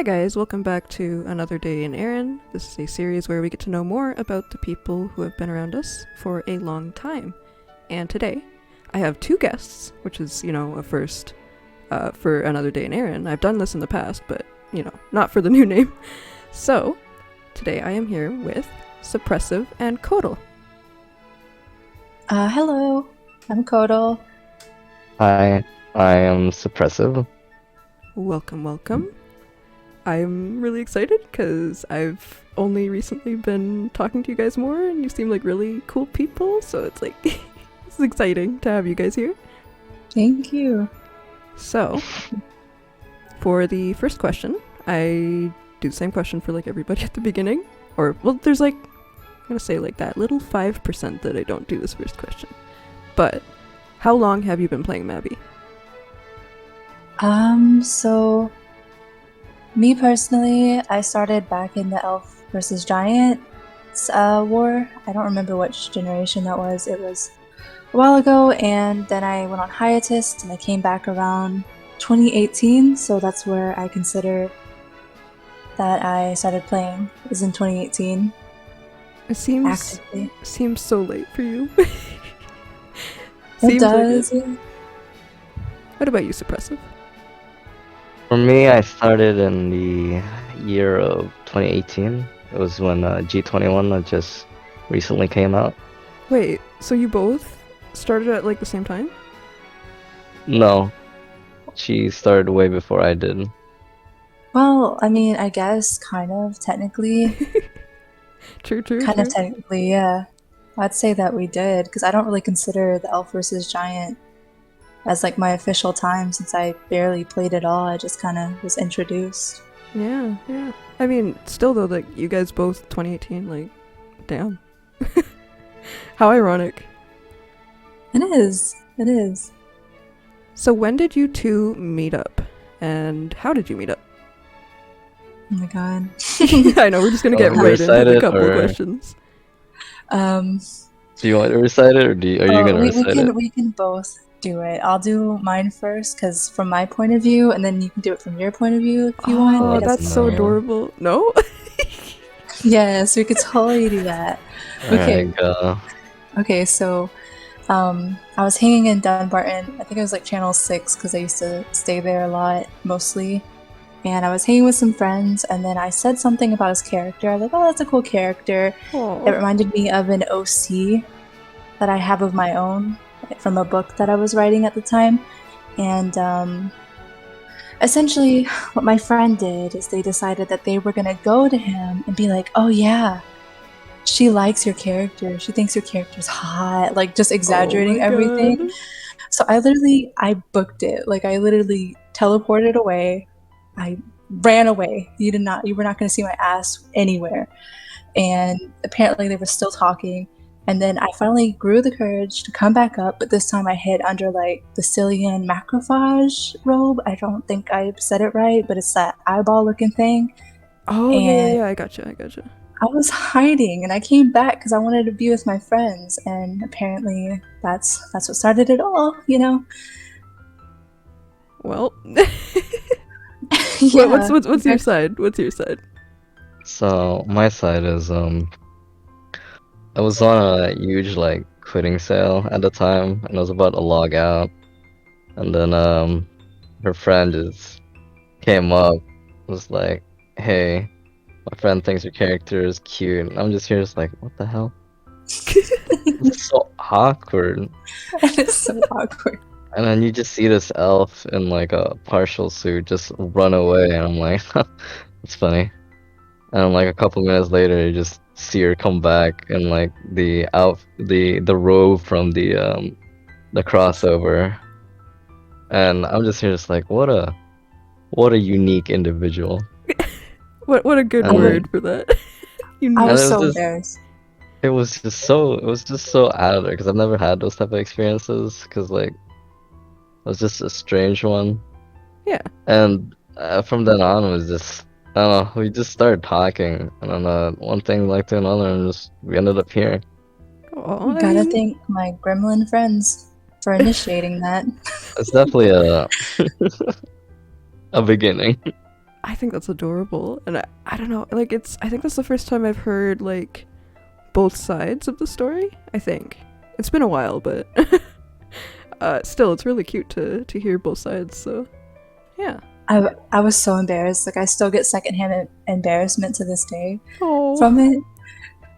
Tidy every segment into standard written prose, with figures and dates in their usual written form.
Hi guys, welcome back to Another Day in Erinn. This is a series where we get to know more about the people who have been around us for a long time. And today, I have two guests, which is, a first for Another Day in Erinn. I've done this in the past, but, not for the new name. So, today I am here with Suppressive and Qotl. Hello, I'm Qotl. Hi, I am Suppressive. Welcome, welcome. I'm really excited because I've only recently been talking to you guys more and you seem like really cool people, so it's like, it's exciting to have you guys here. Thank you. So, for the first question, I do the same question for like everybody at the beginning. Or, well, there's like, I'm gonna say like that little 5% that I don't do this first question. But, how long have you been playing Mabby? So me personally, I started back in the Elf versus Giant war. I don't remember which generation that was. It was a while ago, and then I went on hiatus, and I came back around 2018. So that's where I consider that I started playing. Is in 2018. It Actively. seems so late for you. It does. Like it. What about you, Suppressive? For me, I started in the year of 2018. It was when G21 just recently came out. Wait, so you both started at like the same time? No, she started way before I did. Well, I mean, I guess kind of technically. True. Kind of technically, yeah. I'd say that we did, because I don't really consider the Elf versus Giant as like my official time since I barely played it all. I just kind of was introduced. Yeah. I mean, still though, like you guys both 2018, like, damn. How ironic. It is. So when did you two meet up? And how did you meet up? Oh my god. I know, we're just gonna get right into a couple of questions. Do you want to recite it, or are you gonna recite it? We can both do it. I'll do mine first, because from my point of view, and then you can do it from your point of view if you want. Oh, that's so adorable. No? Yes, we could totally do that. Okay. Alright, go. Okay, so I was hanging in Dunbarton. I think it was like Channel 6, because I used to stay there a lot, mostly. And I was hanging with some friends, and then I said something about his character. I was like, oh, that's a cool character. Aww. It reminded me of an OC that I have of my own from a book that I was writing at the time. And essentially, what my friend did is they decided that they were going to go to him and be like, oh yeah, she likes your character. She thinks your character's hot. Like, just exaggerating everything. So I booked it. Like, I literally teleported away. I ran away. You were not going to see my ass anywhere. And apparently they were still talking. And then I finally grew the courage to come back up, but this time I hid under like the Cillian macrophage robe. I don't think I said it right, but it's that eyeball looking thing. Oh, and yeah, I gotcha. I was hiding, and I came back because I wanted to be with my friends, and apparently that's what started it all, Well, yeah. What's your side? So my side is I was on a huge like quitting sale at the time, and I was about to log out, and then her friend just came up, was like, "Hey, my friend thinks your character is cute." And I'm just here, just like, what the hell? It's so awkward. It's so awkward. And then you just see this elf in like a partial suit just run away, and I'm like, that's funny. And like a couple minutes later, you just see her come back in like the robe from the crossover, and I'm just here, just like, what a unique individual. What a good word for that. I was so embarrassed. It was just so out of there, because I've never had those type of experiences, because like it was just a strange one. Yeah. And from then on, it was just, I don't know, we just started talking, and then one thing led to another, and we ended up here. Oh, gotta thank my gremlin friends for initiating that. It's definitely a beginning. I think that's adorable, and I don't know, like I think that's the first time I've heard like both sides of the story. I think it's been a while, but still, it's really cute to hear both sides. So, yeah. I was so embarrassed. Like I still get secondhand embarrassment to this day Oh, from it,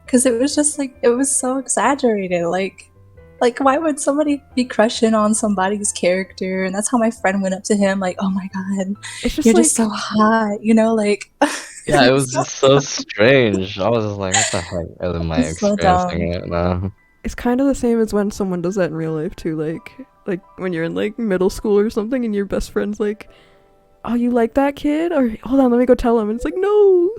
because it was just like it was so exaggerated. Like why would somebody be crushing on somebody's character? And that's how my friend went up to him, like, "Oh my god, it's just you're like just so hot," you know, like. Yeah, it It's was just so strange. I was just like, what the heck am I so dumb. experiencing right now? it's kind of the same as when someone does that in real life too. Like when you're in like middle school or something, and your best friend's like, "Oh, you like that kid?" Or hold on, let me go tell him. And it's like, no.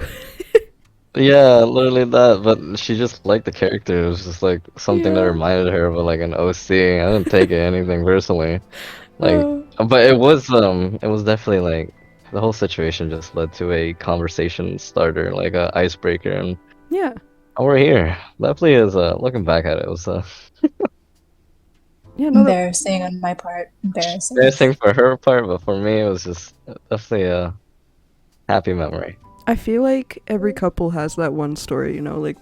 Yeah, literally that, but she just liked the character. It was just like something that Yeah. reminded her of like an OC. I didn't take it anything personally. Like, Uh, but it was definitely like the whole situation just led to a conversation starter, like a icebreaker, and yeah. we're here. Definitely is looking back at it, it was Yeah. No. Embarrassing on my part. Embarrassing. embarrassing for her part, but for me it was just definitely a happy memory. I feel like every couple has that one story, you know, like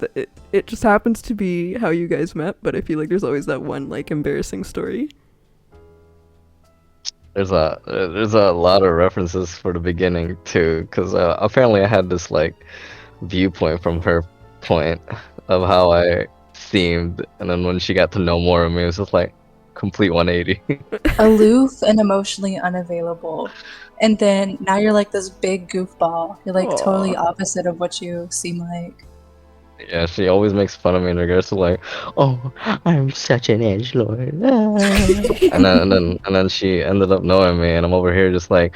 it just happens to be how you guys met, but I feel like there's always that one like embarrassing story. There's a lot of references for the beginning too, because apparently I had this like viewpoint from her point of how I seemed, and then when she got to know more of me, it was just like complete 180. Aloof and emotionally unavailable. And then now you're like this big goofball. You're like totally Aw. opposite of what you seem like. Yeah, she always makes fun of me in regards to like, oh, I'm such an edgelord. Ah." And then she ended up knowing me, and I'm over here just like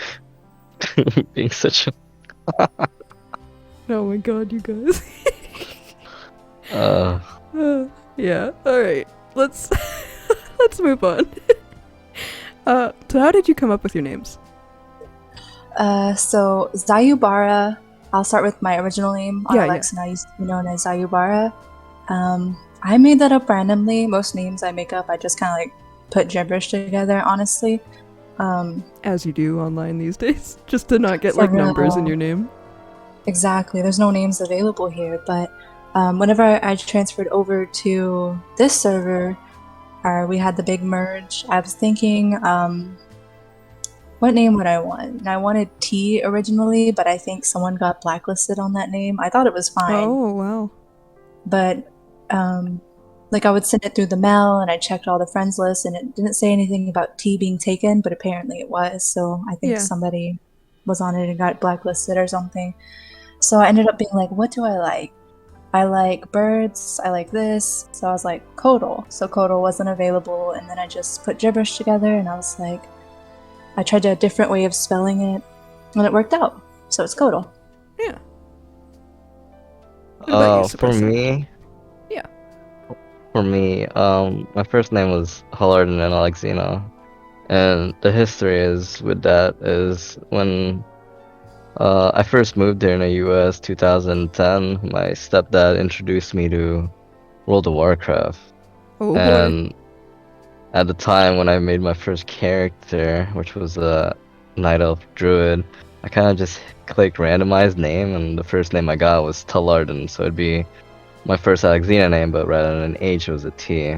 being such a Oh my god, you guys. uh Yeah. All right. Let's let's move on. So how did you come up with your names? So Zayubara, I'll start with my original name on Yeah, Alex, and I used to be known as Zayubara. I made that up randomly. Most names I make up, I just kind of like put gibberish together, honestly. As you do online these days, just to not get For like numbers in real. your name. Exactly. There's no names available here, but whenever I transferred over to this server, we had the big merge. I was thinking, what name would I want? And I wanted T originally, but I think someone got blacklisted on that name. I thought it was fine, Oh wow. but like I would send it through the mail, and I checked all the friends list, and it didn't say anything about T being taken, but apparently it was. So I think Yeah. somebody was on it and got blacklisted or something. So I ended up being like, what do I like? I like birds, I like this. So I was like, Qotl. So Qotl wasn't available, and then I just put gibberish together, and I was like, I tried a different way of spelling it, and it worked out. So it's Qotl. Yeah. What about you, for Suppressive? me, Yeah. my first name was Halardin and Alexina, and the history is with that is when I first moved here in the US 2010, my stepdad introduced me to World of Warcraft. Oh boy. And at the time when I made my first character, which was a Night Elf Druid, I kind of just clicked randomized name, and the first name I got was Talardin, so it'd be my first Alexina name, but rather than an H, it was a T.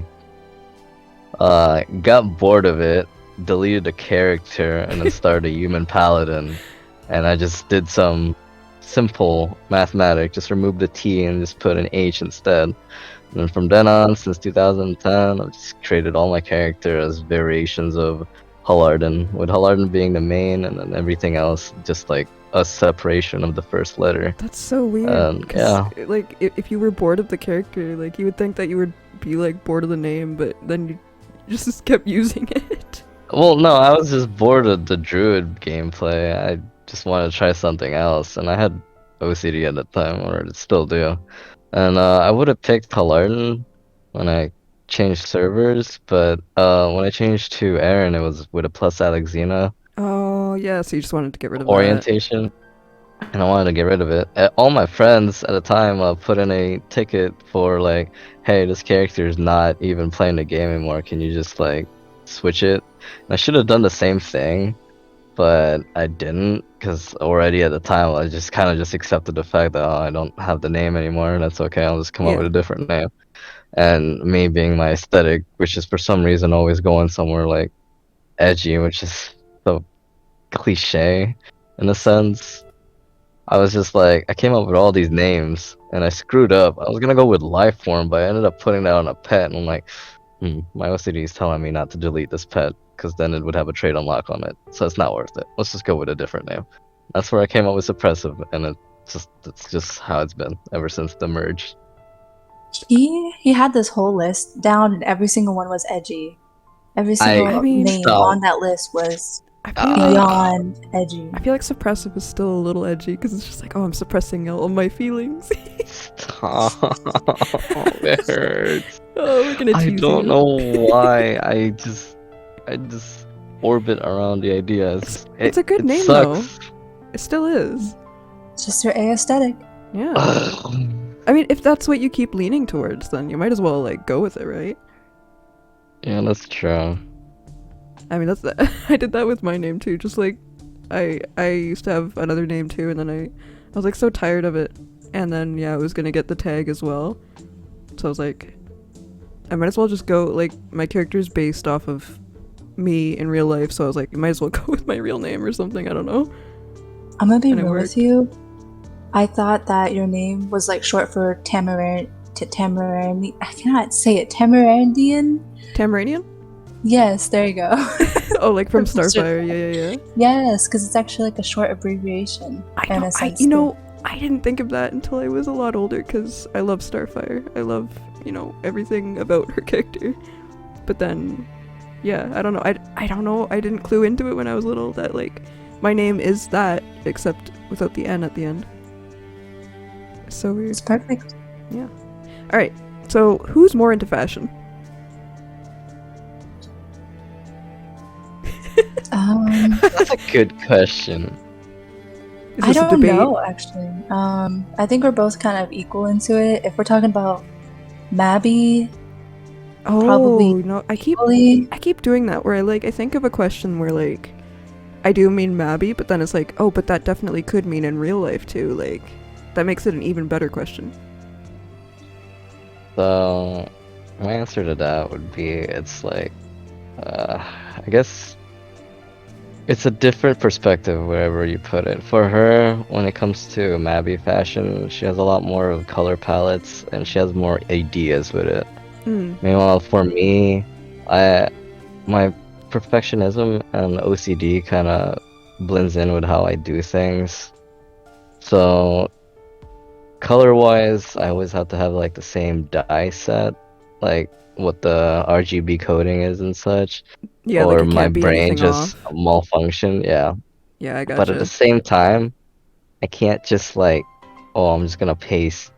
Got bored of it, deleted the character, and then started a human paladin. And I just did some simple mathematics, just removed the T and just put an H instead. And then from then on, since 2010, I've just created all my characters as variations of Halardin, with Halardin being the main, and then everything else just like a separation of the first letter. That's so weird. Cause Yeah. like if you were bored of the character, like you would think that you would be like bored of the name, but then you just kept using it. Well, no, I was just bored of the druid gameplay. I just wanted to try something else, and I had OCD at the time, or still do. And I would have picked Talardan when I changed servers, but when I changed to Erinn, it was with a plus Alexina Oh yeah, so you just wanted to get rid of that. orientation, and I wanted to get rid of it. All my friends at the time put in a ticket for like, hey, this character is not even playing the game anymore. Can you just like switch it? And I should have done the same thing, but I didn't because already at the time I just kind of just accepted the fact that I don't have the name anymore, and that's okay. I'll just come up Yeah. with a different name. And me being my aesthetic, which is for some reason always going somewhere like edgy, which is so cliche in a sense. I was just like, I came up with all these names and I screwed up. I was gonna go with life form, but I ended up putting that on a pet, and I'm like, my OCD is telling me not to delete this pet because then it would have a trait unlock on it, so it's not worth it. Let's just go with a different name. That's where I came up with Suppressive, and it's just how it's been ever since the merge. He had this whole list down, and every single one was edgy. Every I single mean, name stop. on that list was I feel like beyond edgy. I feel like Suppressive is still a little edgy because it's just like, oh, I'm suppressing all my feelings. Stop. It hurts. Oh, we're gonna I tease don't you. know why. I just orbit around the ideas. It's a good it name sucks. though. It still is. It's just your aesthetic. Yeah. I mean, if that's what you keep leaning towards, then you might as well like go with it, right? Yeah, that's true. I mean, that's I did that with my name too. Just like I used to have another name too, and then I was like so tired of it, and then yeah, I was gonna get the tag as well. So I was like, I might as well just go, like, my character's based off of me in real life, so I was like, I might as well go with my real name or something, I don't know. I'm gonna be And it real worked. with you. I thought that your name was like short for Tamarin. I cannot say it. Tamarandian. Tamaranian? Yes, there you go. Oh, like from From Starfire, yeah. Yes, because it's actually like a short abbreviation. I in know, a sense, you know, I didn't think of that until I was a lot older, because I love Starfire. I love, you know, everything about her character. But then, yeah, I don't know. I don't know. I didn't clue into it when I was little that, like, my name is that, except without the N at the end. It's so weird. It's perfect. Alright, so who's more into fashion? That's a good question. Is I this a don't debate? know, actually. I think we're both kind of equal into it. If we're talking about Mabby, Oh, probably no, I keep doing that where I think of a question where like I do mean Mabby, but then it's like, oh, but that definitely could mean in real life too. Like that makes it an even better question. So, my answer to that would be it's like, I guess it's a different perspective wherever you put it. For her, when it comes to Mabby fashion, she has a lot more of color palettes and she has more ideas with it. Meanwhile, for me, my perfectionism and OCD kind of blends in with how I do things. So, color-wise, I always have to have like the same dye set, like what the RGB coding is and such, Yeah, like or it my can't be brain anything just off. malfunction. Yeah, Yeah, I but at the gotcha. same time, I can't just like, oh, I'm just gonna paste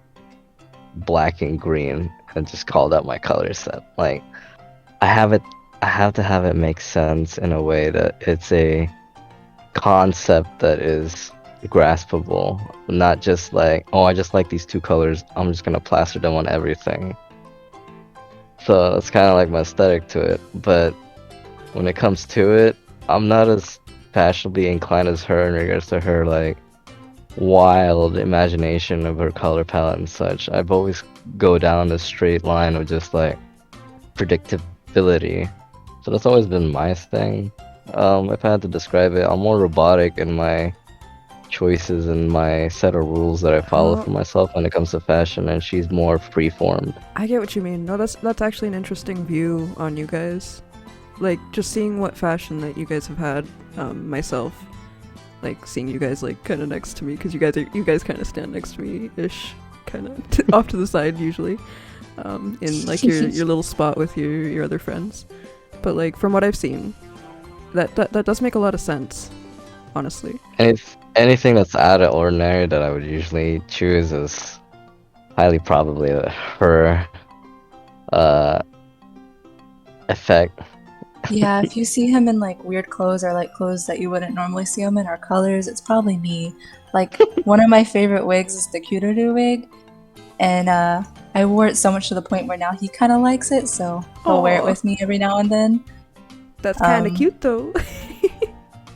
black and green and just call that my color set. Like, I have it, I have to have it make sense in a way that it's a concept that is graspable, not just like, oh, I just like these two colors, I'm just gonna plaster them on everything. So that's kind of like my aesthetic to it, but when it comes to it, I'm not as fashionably inclined as her in regards to her like wild imagination of her color palette and such. I've always go down a straight line of just like predictability. So that's always been my thing. If I had to describe it, I'm more robotic in my choices and my set of rules that I follow Oh. for myself when it comes to fashion, and she's more free-formed. I get what you mean. No, that's actually an interesting view on you guys. Like just seeing what fashion that you guys have had, myself, like seeing you guys like kind of next to me because you guys kind of stand next to me ish, kind of off to the side usually, in like your little spot with your other friends. But like from what I've seen, that does make a lot of sense, honestly. And if anything that's out of ordinary that I would usually choose is highly probably her effect. Yeah, if you see him in like weird clothes or like clothes that you wouldn't normally see him in or colors, it's probably me. Like one of my favorite wigs is the Qotl wig, and I wore it so much to the point where now he kind of likes it, so he'll wear it Aw. with me every now and then. That's kind of Um, cute though.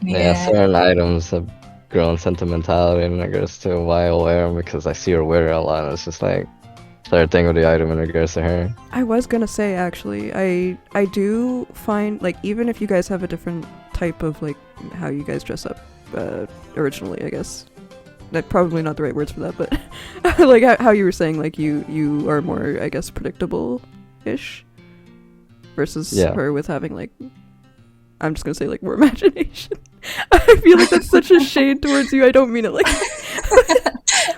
Yeah, certain items have grown sentimentality in regards to why I wear them because I see her wear it a lot. And it's just like third thing with the item in regards to her. I was gonna say actually, I do find like even if you guys have a different type of like how you guys dress up originally, I guess. Like, probably not the right words for that, but like how you were saying, like you are more, I guess, predictable-ish versus her with having like, I'm just gonna say like more imagination. I feel like that's such a shade towards you. I don't mean it like,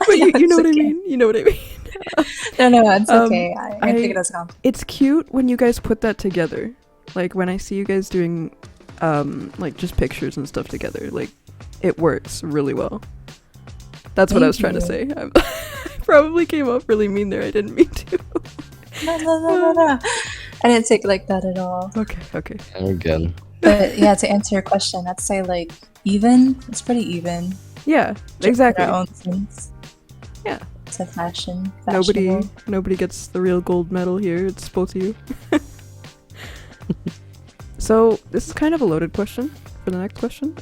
but you know what I mean. You know what I mean. No, it's okay. I take it as a compliment. It's cute when you guys put that together. Like when I see you guys doing, like just pictures and stuff together, like it works really well. That's what I was trying to say. I probably came off really mean there. I didn't mean to. No. I didn't take it like that at all. Okay. I'm good. But yeah, to answer your question, I'd say like even. It's pretty even. Yeah, Just exactly. Our own things. Yeah. It's a fashionable. Nobody gets the real gold medal here. It's both of you. So this is kind of a loaded question for the next question.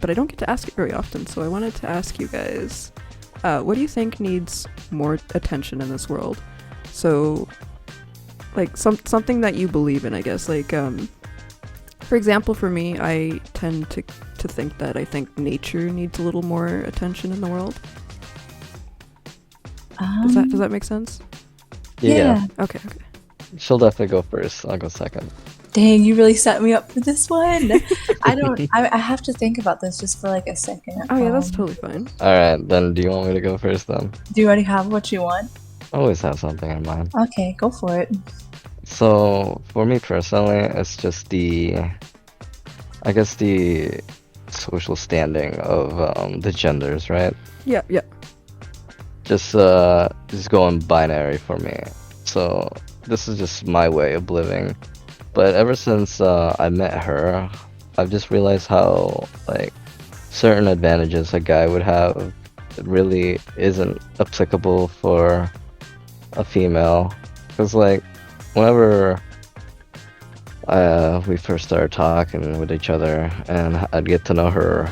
But I don't get to ask it very often, so I wanted to ask you guys, what do you think needs more attention in this world? So, like, something that you believe in, I guess. Like, for example, for me, I tend to think that I think nature needs a little more attention in the world. Does that make sense? Yeah. Okay. She'll definitely go first. I'll go second. Dang, you really set me up for this one. I have to think about this just for like a second. Oh yeah, that's totally fine. Alright, then do you want me to go first then? Do you already have what you want? I always have something in mind. Okay, go for it. So, for me personally, it's just I guess the social standing of the genders, right? Yeah. Just going binary for me. So, this is just my way of living. But ever since I met her, I've just realized how like certain advantages a guy would have really isn't applicable for a female. Because like whenever we first started talking with each other and I'd get to know her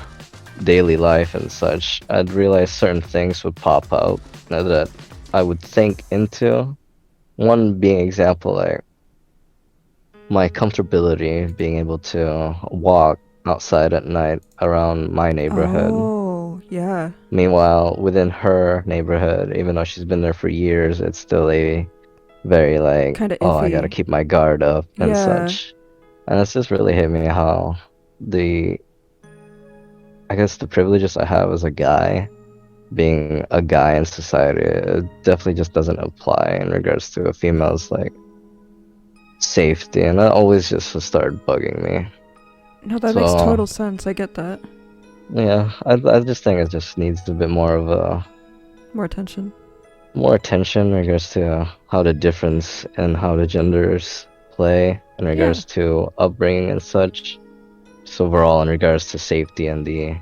daily life and such, I'd realize certain things would pop out that I would think into. One being example, like my comfortability being able to walk outside at night around my neighborhood. Oh, yeah. Meanwhile, within her neighborhood, even though she's been there for years, it's still a very like, Kinda oh, I iffy. gotta keep my guard up and Yeah. such. And it's just really hit me how I guess the privileges I have as a guy, being a guy in society, it definitely just doesn't apply in regards to a female's like safety, and that always just started bugging me. No, that makes total sense. I get that. Yeah, I just think it just needs a bit more of a more attention in regards to how the difference and how the genders play in regards to upbringing and such. So overall, in regards to safety and the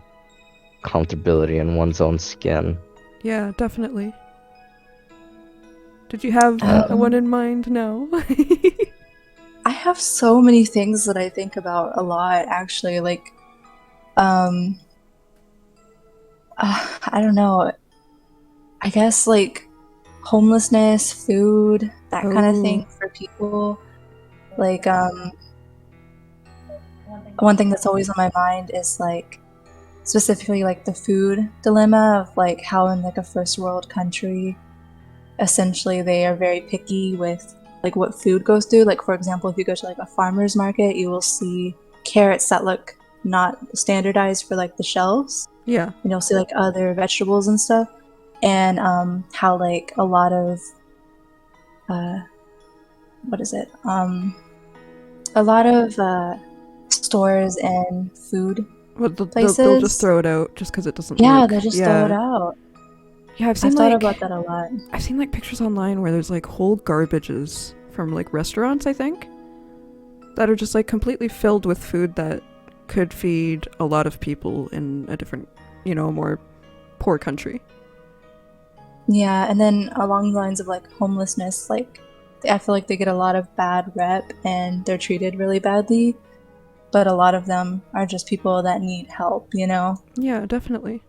comfortability in one's own skin. Yeah, definitely. Did you have one in mind now? I have so many things that I think about a lot, actually. Like, I don't know. I guess like homelessness, food, that kind of thing for people. Like, one thing that's always on my mind is like specifically like the food dilemma of like how in like a first world country, essentially they are very picky with like what food goes through. Like for example, if you go to like a farmer's market, you will see carrots that look not standardized for like the shelves. Yeah. And you'll see like other vegetables and stuff. And how like a lot of a lot of stores and food places, they'll just throw it out just because it doesn't yeah, look. they'll just throw it out. Yeah, I've thought about that a lot. I've seen like pictures online where there's like whole garbages from like restaurants, I think, that are just like completely filled with food that could feed a lot of people in a different, more poor country. Yeah, and then along the lines of like homelessness, like I feel like they get a lot of bad rep and they're treated really badly. but a lot of them are just people that need help, you know? Yeah, definitely.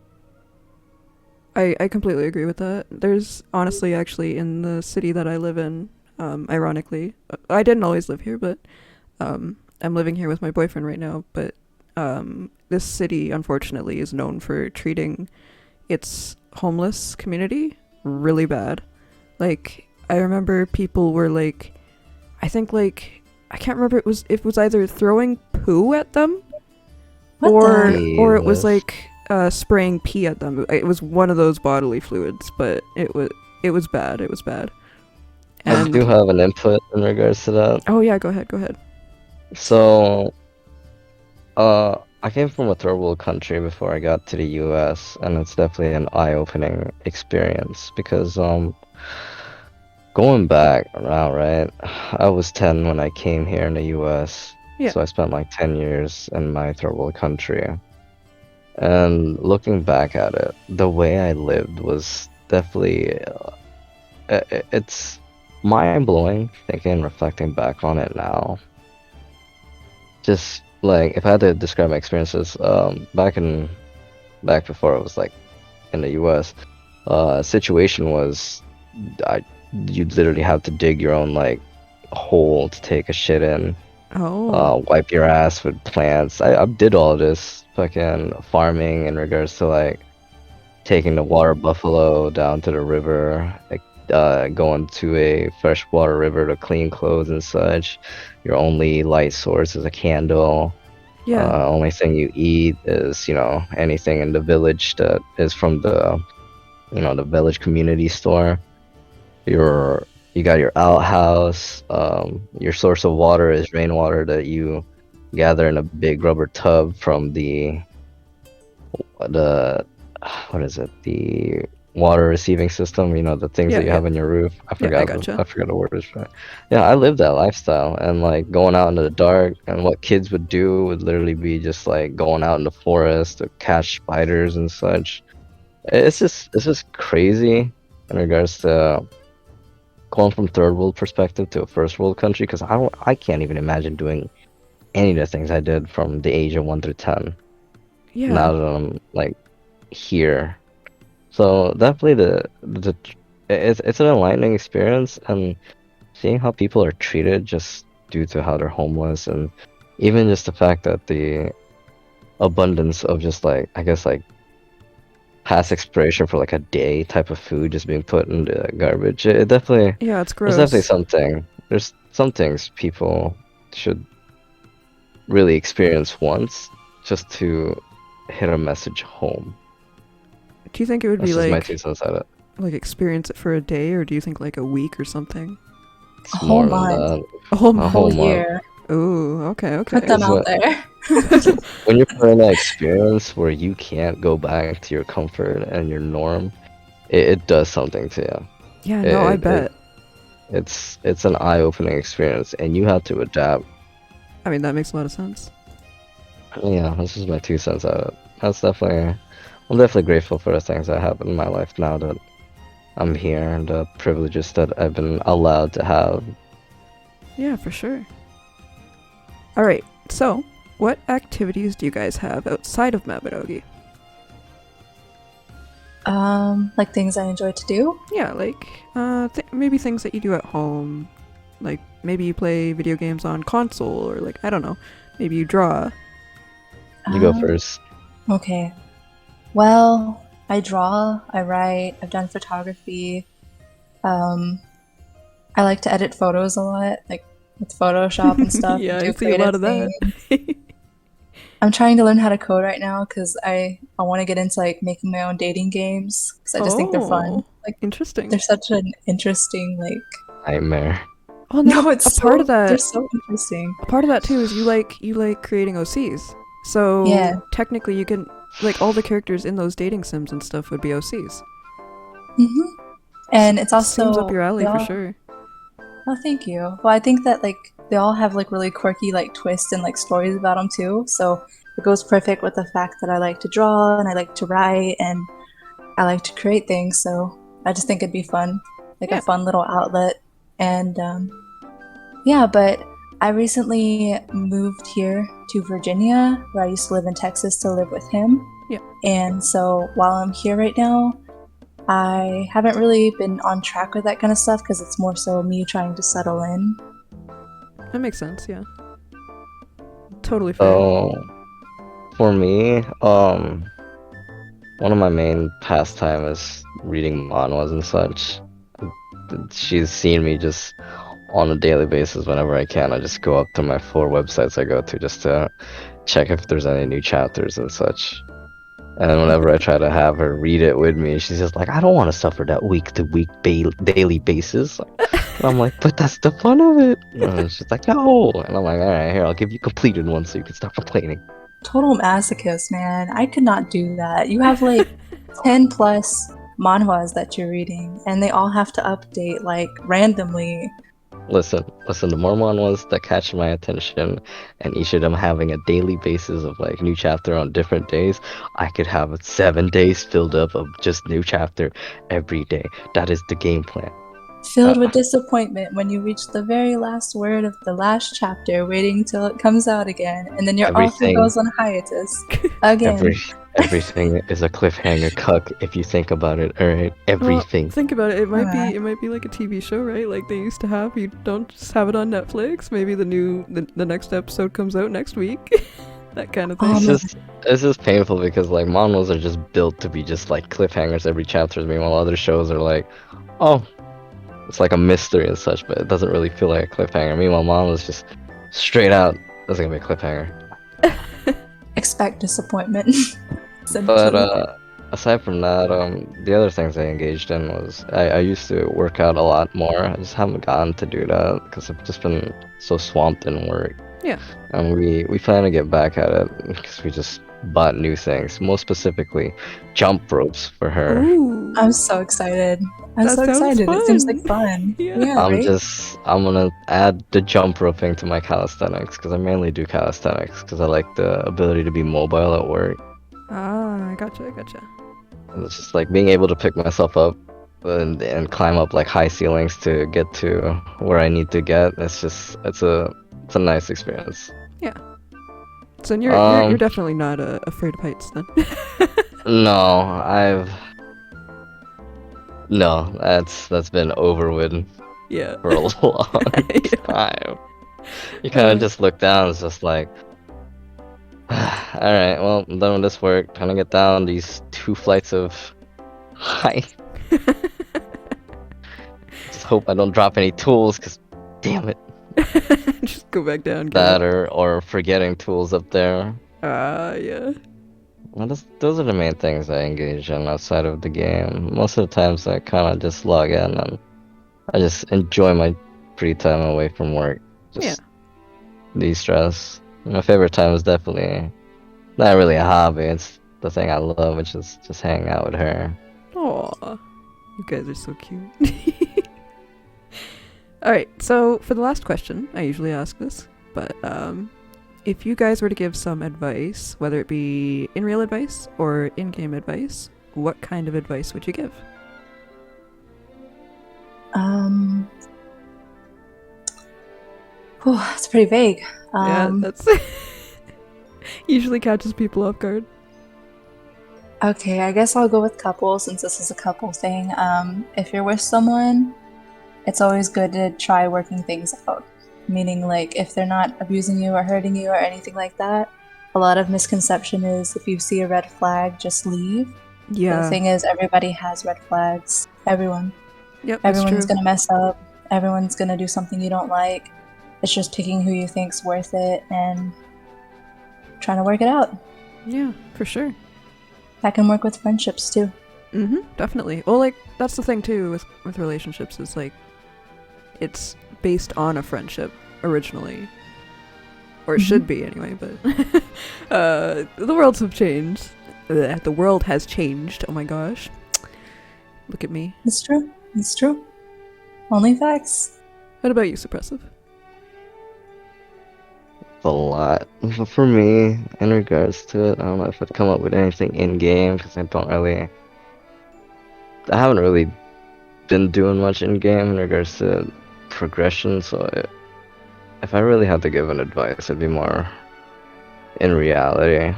I completely agree with that. There's honestly, actually, in the city that I live in, ironically, I didn't always live here, but I'm living here with my boyfriend right now. But this city, unfortunately, is known for treating its homeless community really bad. Like, I remember people were like, I think like, I can't remember, it was either throwing poo at them What or the? or it was Jesus. like spraying pee at them. It was one of those bodily fluids, but it was bad. It was bad. I And do have an input in regards to that. oh yeah, go ahead, go ahead. So, I came from a third world country before I got to the US, and it's definitely an eye-opening experience because, going back now, right? I was 10 when I came here in the US, Yeah. so I spent like 10 years in my third world country. And looking back at it, the way I lived was definitely, it's mind-blowing thinking and reflecting back on it now. Just like if I had to describe my experiences, back before I was like in the US, situation was you'd literally have to dig your own like hole to take a shit in, Oh. wipe your ass with plants. I did all this fucking farming in regards to like taking the water buffalo down to the river, like going to a freshwater river to clean clothes and such. Your only light source is a candle. Yeah. Only thing you eat is, anything in the village that is from the village community store. Your you got your outhouse. Your source of water is rainwater that you gather in a big rubber tub from the what is it? The water receiving system, the things Yeah, that you yeah. have on your roof. I Yeah, I forgot gotcha. I forgot the word for it. Yeah, I lived that lifestyle and like going out into the dark and what kids would do would literally be just like going out in the forest to catch spiders and such. It's just crazy in regards to going from third world perspective to a first world country because I can't even imagine doing any of the things I did from the age of 1 through 10 Yeah. now that I'm like here. So definitely it's an enlightening experience and seeing how people are treated just due to how they're homeless and even just the fact that the abundance of just like I guess like past expiration for like a day type of food just being put in the garbage. It definitely Yeah, it's there's definitely gross. something. There's some things people should really experience once just to hit a message home. Do you think it would That's be just my 2 cents at it. like experience it for a day, or do you think like a week or something? A It's whole more than month, that. A whole A a month. whole whole month. year. Ooh, okay, Put okay. them Because out there. when you're put in that experience where you can't go back to your comfort and your norm, it does something to you. Yeah, no, I It, it bet. it's an eye-opening experience, and you have to adapt. I mean, that makes a lot of sense. Yeah, this is my 2 cents at it. I'm definitely grateful for the things that happen in my life now that I'm here and the privileges that I've been allowed to have. Yeah, for sure. All right. So, what activities do you guys have outside of Mabinogi? Like things I enjoy to do. Yeah, like maybe things that you do at home. Like maybe you play video games on console, or like I don't know, maybe you draw. You go Um, first. okay. Well, I draw, I write, I've done photography. Um, I like to edit photos a lot, like with Photoshop and stuff, Yeah, I do see a lot creative of that. things. I'm trying to learn how to code right now because I want to get into like making my own dating games because I just think they're fun. Oh, Like interesting. they're such an interesting like. Nightmare. Oh, and then No, a part of they're that, so interesting. a part of that too is you like creating OCs. So Yeah. technically, you can like all the characters in those dating sims and stuff would be OCs. And it's Seems up also your alley they for all. sure. Oh, thank you. Well, I think that like they all have like really quirky like twists and like stories about them too. So it goes perfect with the fact that I like to draw and I like to write and I like to create things. So I just think it'd be fun, like Yeah. a fun little outlet. And yeah, but I recently moved here to Virginia, where I used to live in Texas to live with him. Yeah. And so while I'm here right now, I haven't really been on track with that kind of stuff because it's more so me trying to settle in. That makes sense, yeah. Totally fair. So for me, one of my main pastime is reading manhwas and such. She's seen me just on a daily basis whenever I can. I just go up to my 4 websites I go to just to check if there's any new chapters and such. And whenever I try to have her read it with me, she's just like, I don't want to suffer that week-to-week daily basis. And I'm like, but that's the fun of it. And she's like, no. And I'm like, all right, here, I'll give you completed one so you can stop complaining. Total masochist, man. I could not do that. You have like 10 plus manhwas that you're reading, and they all have to update like randomly. Listen, the more manhwas that catch my attention, and each of them having a daily basis of like new chapter on different days, I could have 7 days filled up of just new chapter every day. That is the game plan. Filled with disappointment when you reach the very last word of the last chapter, waiting till it comes out again, and then your author Everything- goes on hiatus again. Everything is a cliffhanger cuck if you think about it. All right, everything. Well, think about it. It might Alright. be like a TV show, right? Like they used to have. You don't just have it on Netflix. Maybe the next episode comes out next week. That kind of thing. It's just painful because like manhwas are just built to be just like cliffhangers every chapter. Meanwhile, other shows are like, oh, it's like a mystery and such, but it doesn't really feel like a cliffhanger. Meanwhile, manhwas just straight out. That's gonna be a cliffhanger. Expect disappointment. But aside from that, the other things I engaged in was I used to work out a lot more. I just haven't gotten to do that because I've just been so swamped in work. Yeah. And we plan to get back at it because we just bought new things. Most specifically, jump ropes for her. Ooh. I'm so excited. I'm That so sounds excited. It seems like fun. fun. Yeah. I'm gonna add the jump roping to my calisthenics because I mainly do calisthenics because I like the ability to be mobile at work. I gotcha. And it's just like being able to pick myself up and climb up like high ceilings to get to where I need to get. It's a nice experience. So you're definitely not afraid of heights then. No, that's been over with Yeah. for a long time. You kind of just look down. It's just like, all right, well, I'm done with this work. Trying to get down these 2 flights of height. Just hope I don't drop any tools, cause damn it. Just go back down. That or forgetting tools up there. Yeah. Well, those are the main things I engage in outside of the game. Most of the times I kind of just log in and I just enjoy my free time away from work. Just de-stress. My favorite time is definitely not really a hobby. It's the thing I love, which is just hanging out with her. Aw. You guys are so cute. Alright, so for the last question, I usually ask this, but if you guys were to give some advice, whether it be in-real advice or in-game advice, what kind of advice would you give? It's pretty vague. Yeah, that's usually catches people off guard. Okay, I guess I'll go with couple since this is a couple thing. If you're with someone, it's always good to try working things out. Meaning, like, if they're not abusing you or hurting you or anything like that, a lot of misconception is if you see a red flag, just leave. Yeah. The thing is, everybody has red flags. Everyone. Yep, that's Everyone's true. gonna mess up. Everyone's gonna do something you don't like. It's just picking who you think's worth it and trying to work it out. Yeah, for sure. That can work with friendships too. Definitely. Well, like, that's the thing too with relationships is like it's based on a friendship originally. Or it should be anyway, but the worlds have changed. The world has changed. Oh my gosh. Look at me. It's true. It's true. Only facts. What about you, Suppressive? A lot. For me, in regards to it, I don't know if I'd come up with anything in-game because I haven't really been doing much in-game in regards to progression, so if I really had to give an advice, it'd be more in reality.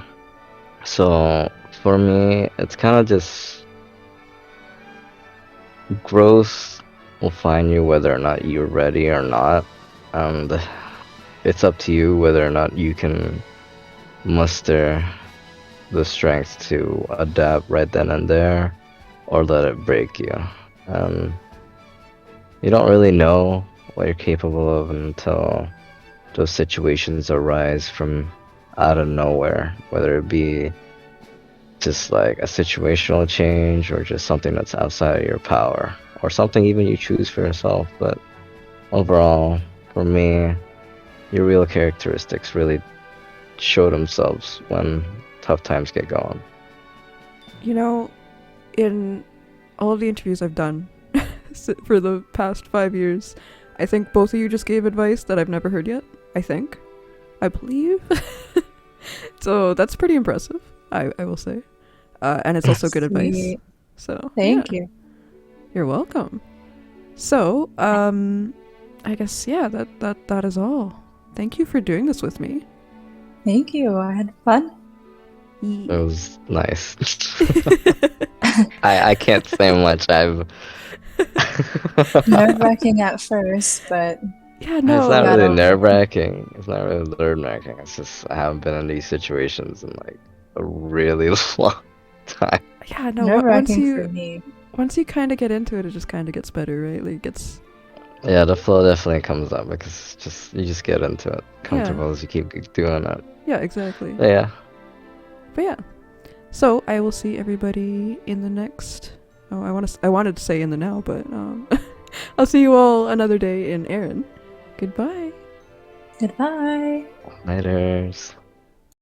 So for me, it's kind of just growth will find you whether or not you're ready or not, and it's up to you whether or not you can muster the strength to adapt right then and there, or let it break you. Um, you don't really know what you're capable of until those situations arise from out of nowhere, whether it be just like a situational change or just something that's outside of your power, or something even you choose for yourself. But overall, for me, your real characteristics really show themselves when tough times get going. You know, in all of the interviews I've done for the past 5 years, I think both of you just gave advice that I've never heard yet. I believe. So that's pretty impressive, I will say. And it's also good advice. Sweet. So Thank yeah, you. you're welcome. So, I guess that is all. Thank you for doing this with me. Thank you. I had fun. It was nice. I can't say much. I've Nerve-wracking at first, but Yeah, It's no. not got really over it. nerve-wracking. It's not really nerve-wracking. It's just I haven't been in these situations in like a really long time. Yeah, no. Nerve-wracking for me. Once you kind of get into it, it just kind of gets better, right? Like it's Yeah, the flow definitely comes up because it's just you just get into it, comfortable as you keep doing it. yeah, exactly. But yeah, But yeah. So I will see everybody in the next. Oh, I wanted to say in the now, but I'll see you all another day in Erinn. Goodbye. Goodbye. laters.